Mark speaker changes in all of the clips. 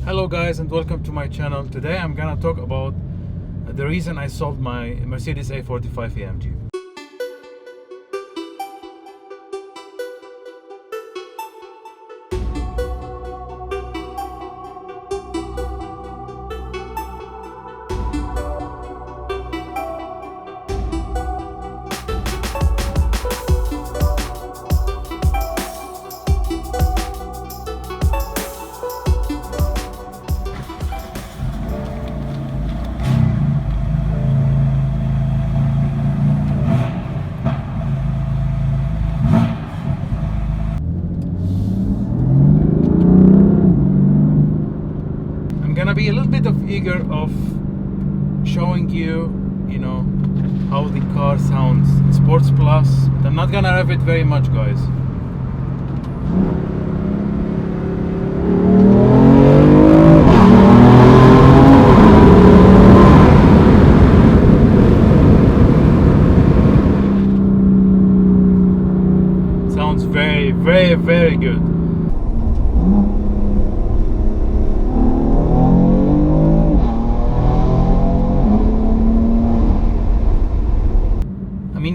Speaker 1: Hello guys and welcome to my channel. Today I'm gonna talk about the reason I sold my Mercedes A45 AMG. Be a little bit eager of showing you how the car sounds in Sports Plus, but I'm not gonna rev it very much, guys. Sounds very good.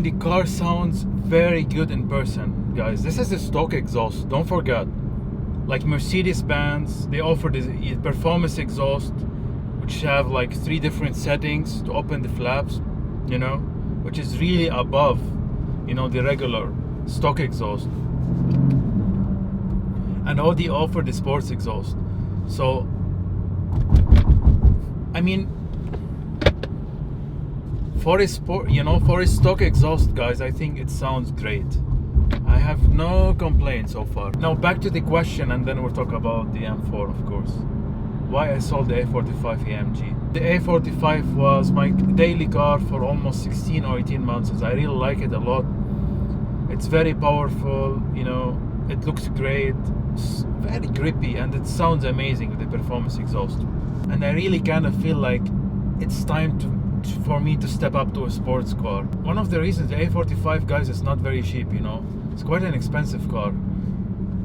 Speaker 1: The car sounds very good in person, guys. This is a stock exhaust, don't forget. Like Mercedes-Benz, they offer this performance exhaust, which have like 3 different settings to open the flaps, which is really above, the regular stock exhaust. And Audi offer the sports exhaust. So, for a sport, for a stock exhaust, guys, I think it sounds great. I have no complaints so far. Now back to the question, and then we'll talk about the M4, of course. Why I sold the A45 AMG. The A45 was my daily car for almost 16 or 18 months. I really like it a lot. It's very powerful, it looks great, it's very grippy, and it sounds amazing with the performance exhaust. And I really kind of feel like it's time for me to step up to a sports car. One of the reasons the A45, guys, is not very cheap, it's quite an expensive car.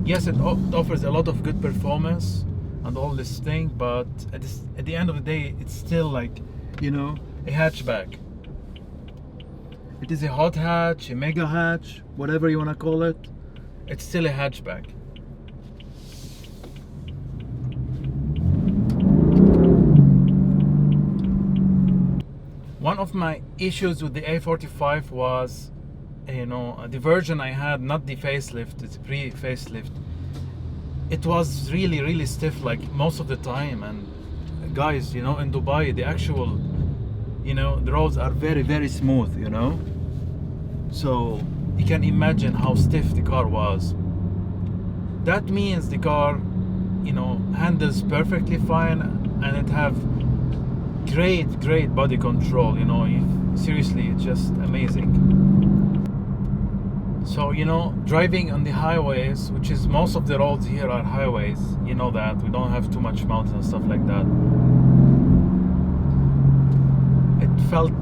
Speaker 1: Yes, it offers a lot of good performance and all this thing, but at the end of the day, it's still like, a hatchback. It is a hot hatch, a mega hatch, whatever you want to call it. It's still a hatchback. One of my issues with the A45 was, the version I had, not the facelift, it's pre-facelift. It was really stiff, like most of the time. And guys, in Dubai, the actual, the roads are very smooth, So you can imagine how stiff the car was. That means the car, handles perfectly fine, and it have great body control. Seriously, it's just amazing. So driving on the highways, which is most of the roads here are highways, that we don't have too much mountains and stuff like that, it felt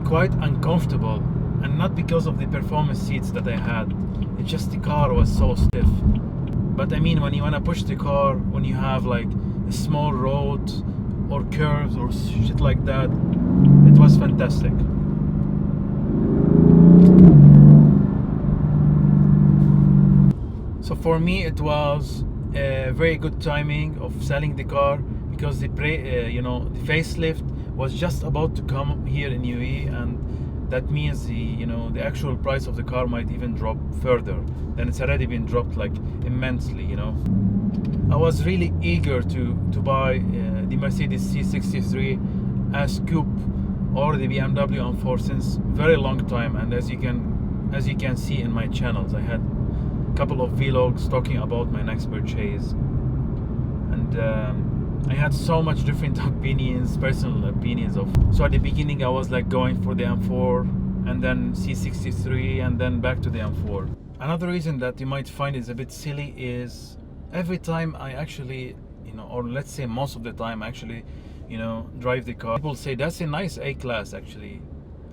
Speaker 1: quite uncomfortable. And not because of the performance seats that I had, it's just the car was so stiff. But when you want to push the car, when you have like a small road or curves or shit like that, it was fantastic. So for me, it was a very good timing of selling the car, because the facelift was just about to come here in UAE, and that means the actual price of the car might even drop further. Then it's already been dropped like immensely. I was really eager to buy the Mercedes C63 S Coupe or the BMW M4 since very long time. And as you can see in my channels, I had a couple of vlogs talking about my next purchase, and I had so much different personal opinions of. So at the beginning, I was like going for the M4, and then C63, and then back to the M4. Another reason that you might find is a bit silly is every time I actually, or let's say most of the time actually, drive the car, people say that's a nice A-Class actually.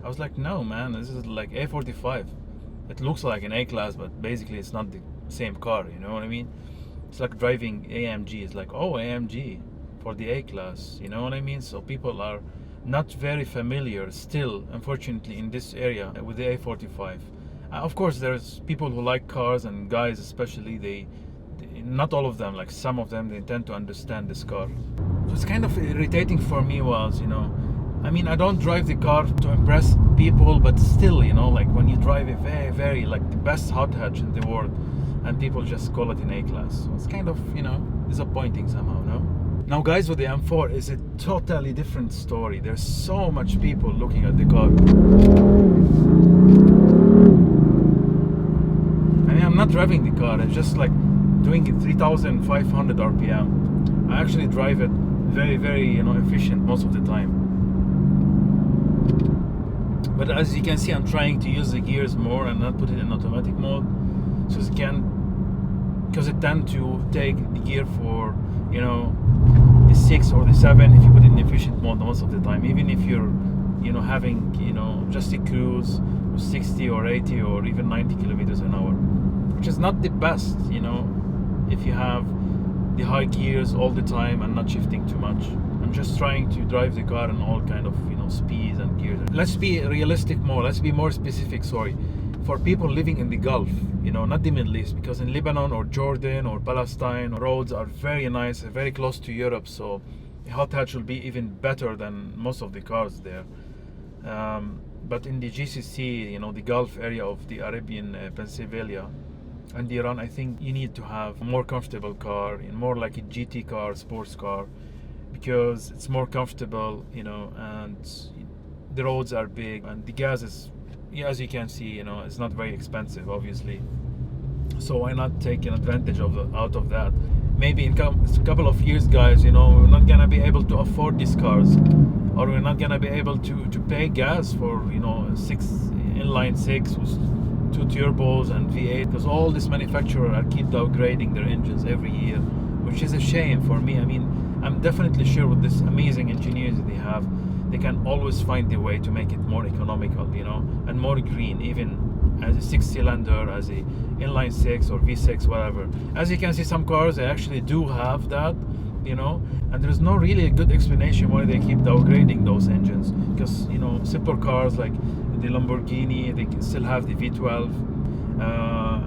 Speaker 1: I was like, no man, this is like A45. It looks like an A-Class, but basically it's not the same car, you know what I mean? It's like driving AMG. It's like, oh, AMG. for the A-Class, you know what I mean? So people are not very familiar still, unfortunately, in this area with the A45. Of course, there's people who like cars, and guys especially, they not all of them, like some of them, they tend to understand this car. What's kind of irritating for me was, you know, I mean, I don't drive the car to impress people, but still, you know, like when you drive a very, like the best hot hatch in the world, and people just call it an A-Class. So it's kind of, you know, disappointing somehow, no? Now, guys, with the M4 is a totally different story. There's so much people looking at the car. I mean, I'm not driving the car. I'm just like doing it 3,500 RPM. I actually drive it very, you know, efficient most of the time. But as you can see, I'm trying to use the gears more and not put it in automatic mode, so it can, because it tends to take the gear for, you know, the 6 or the 7 if you put it in efficient mode most of the time. Even if you're, you know, having, you know, just a cruise with 60 or 80 or even 90 kilometers an hour, which is not the best, you know, if you have the high gears all the time and not shifting too much. I'm just trying to drive the car in all kind of, you know, speeds and gears. Let's be realistic more. Let's be more specific. Sorry, for people living in the Gulf, you know, not the Middle East, because in Lebanon or Jordan or Palestine, roads are very nice, very close to Europe. So the hot hatch will be even better than most of the cars there. But in the GCC, you know, the Gulf area of the Arabian Pennsylvania and Iran, I think you need to have a more comfortable car, more like a GT car, sports car, because it's more comfortable, you know, and the roads are big, and the gas is, yeah, as you can see, you know, it's not very expensive, obviously. So why not take an advantage out of that? Maybe in a couple of years, guys, you know, we're not gonna be able to afford these cars, or we're not gonna be able to pay gas for, you know, inline six with 2 turbos and V8, because all these manufacturers are keep downgrading their engines every year, which is a shame for me. I mean, I'm definitely sure with this amazing engineers that they have, they can always find a way to make it more economical, you know, and more green, even as a 6-cylinder, as a inline 6 or V6, whatever. As you can see, some cars, they actually do have that, you know, and there's no really a good explanation why they keep downgrading those engines, because, you know, simple cars like the Lamborghini, they can still have the V12,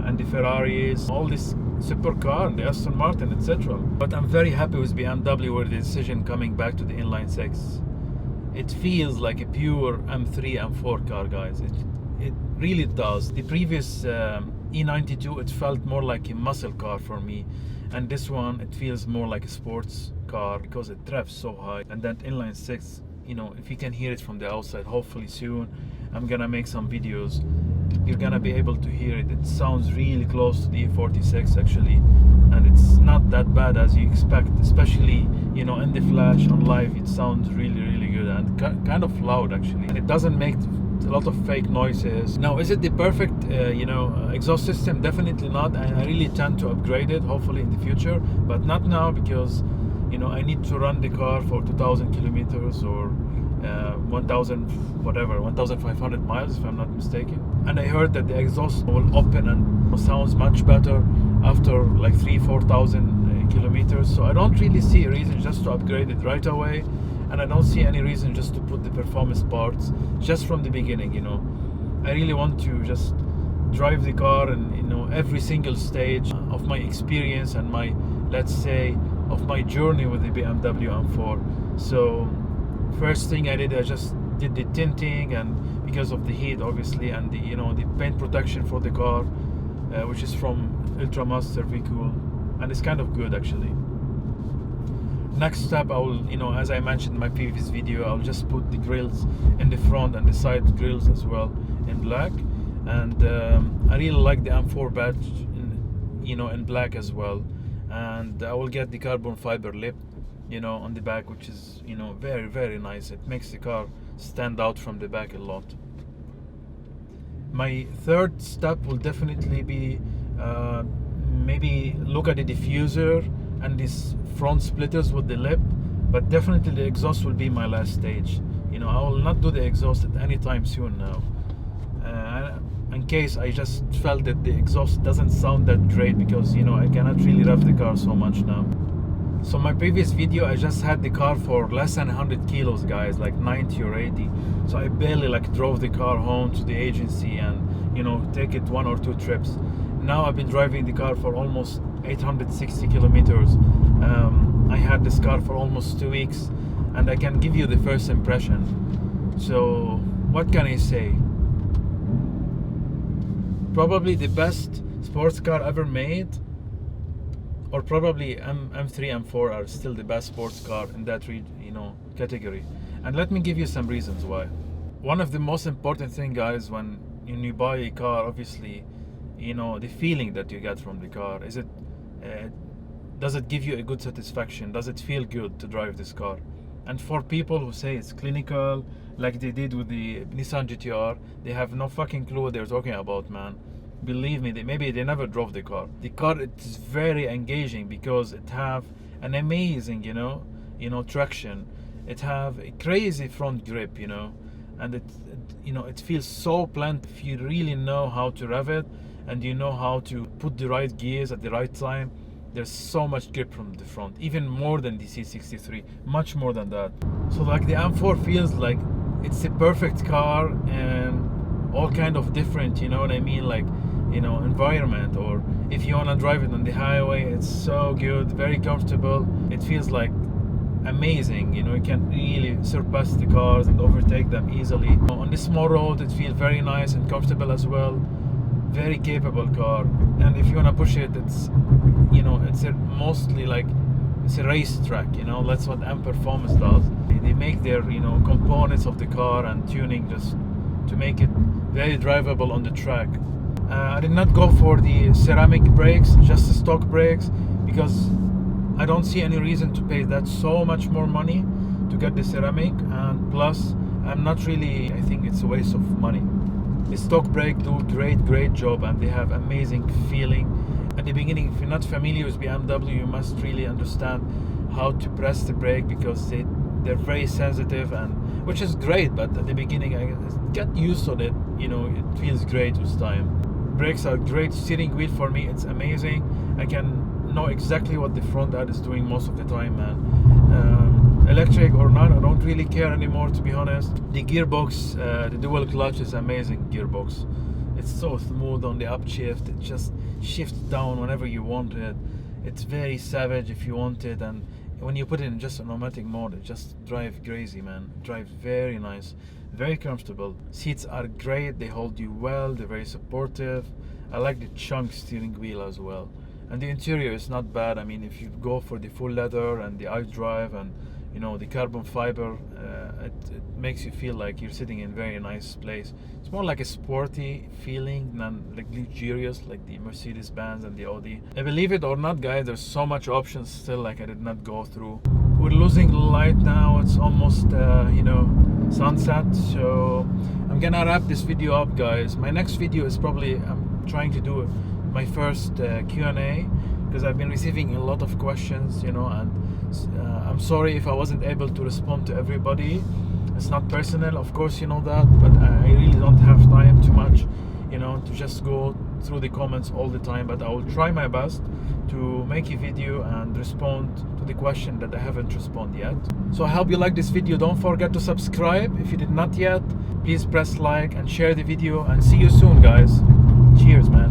Speaker 1: and the Ferraris, all this supercar, the Aston Martin, etc. But I'm very happy with BMW with the decision coming back to the inline 6. It feels like a pure M3, M4 car, guys. It really does. The previous E92, it felt more like a muscle car for me, and this one, it feels more like a sports car because it revs so high. And that inline 6, you know, if you can hear it from the outside, hopefully soon I'm gonna make some videos, you're gonna be able to hear it. It sounds really close to the E46 actually, and it's not that bad as you expect, especially, you know, in the flash on live. It sounds really good and kind of loud actually, and it doesn't make a lot of fake noises. Now, is it the perfect you know, exhaust system? Definitely not, and I really tend to upgrade it hopefully in the future, but not now, because, you know, I need to run the car for 2,000 kilometers or 1,500 miles if I'm not mistaken. And I heard that the exhaust will open and sounds much better after like 3,000-4,000 kilometers. So I don't really see a reason just to upgrade it right away, and I don't see any reason just to put the performance parts just from the beginning. You know, I really want to just drive the car, and, you know, every single stage of my experience and my, let's say, of my journey with the BMW M4. So first thing I did, I just did the tinting, and because of the heat obviously, and the, you know, the paint protection for the car, which is from Ultramaster Vehicle, and it's kind of good actually. Next step, I will, you know, as I mentioned in my previous video, I'll just put the grills in the front and the side grills as well in black, and I really like the M4 badge in, you know, in black as well. And I will get the carbon fiber lip, you know, on the back, which is, you know, very nice. It makes the car stand out from the back a lot. My third step will definitely be maybe look at the diffuser and these front splitters with the lip, but definitely the exhaust will be my last stage. You know, I will not do the exhaust at any time soon now, in case I just felt that the exhaust doesn't sound that great, because, you know, I cannot really rev the car so much now. So my previous video, I just had the car for less than 100 kilos, guys, like 90 or 80. So I barely like drove the car home to the agency and, you know, take it 1 or 2 trips. Now I've been driving the car for almost 860 kilometers. I had this car for almost 2 weeks, and I can give you the first impression. So what can I say? Probably the best sports car ever made, or probably M3, M4 are still the best sports car in that category. And let me give you some reasons why. One of the most important thing, guys, when you buy a car, obviously, the feeling that you get from the car. Does it give you a good satisfaction? Does it feel good to drive this car? And for people who say it's clinical, like they did with the Nissan GTR, they have no fucking clue what they're talking about, man. Believe me, maybe they never drove the car. The car, it's very engaging because it have an amazing, traction. It have a crazy front grip, and it feels so planned. If you really know how to rev it and you know how to put the right gears at the right time, there's so much grip from the front, even more than the C63, much more than that. So like the M4 feels like it's a perfect car and all kind of different, you know what I mean, like, environment, or if you want to drive it on the highway, it's so good, very comfortable. It feels like amazing, you can really surpass the cars and overtake them easily. On the small road, it feels very nice and comfortable as well. Very capable car, and if you want to push it, it's mostly like it's a racetrack. That's what M Performance does. They make their components of the car and tuning just to make it very drivable on the track. I did not go for the ceramic brakes, just the stock brakes, because I don't see any reason to pay that so much more money to get the ceramic, and plus I think it's a waste of money. The stock brake do great job, and they have amazing feeling. At the beginning, if you're not familiar with BMW, you must really understand how to press the brake, because they're very sensitive, and which is great, but at the beginning I get used to it. It feels great with time. Brakes are great. Steering wheel, for me, it's amazing. I can know exactly what the front end is doing most of the time, man. Electric or not, I don't really care anymore, to be honest. The gearbox, the dual clutch is amazing gearbox. It's so smooth on the upshift. It just shifts down whenever you want it. It's very savage if you want it, and when you put it in just an automatic mode, it just drives crazy, man. It drives very nice, very comfortable. Seats are great. They hold you well. They're very supportive. I like the chunk steering wheel as well. And the interior is not bad. I mean, if you go for the full leather and the iDrive and the carbon fiber, it makes you feel like you're sitting in a very nice place. It's more like a sporty feeling than like luxurious, like the Mercedes-Benz and the Audi. Believe it or not, guys, there's so much options still, like I did not go through. We're losing light now. It's almost sunset, so I'm gonna wrap this video up, guys. My next video is probably I'm trying to do my first Q&A, because I've been receiving a lot of questions, and I'm sorry if I wasn't able to respond to everybody. It's not personal, of course, you know that, but I really don't have time too much, to just go through the comments all the time. But I will try my best to make a video and respond to the question that I haven't responded yet. So I hope you like this video. Don't forget to subscribe if you did not yet. Please press like and share the video, and see you soon, guys. Cheers, man.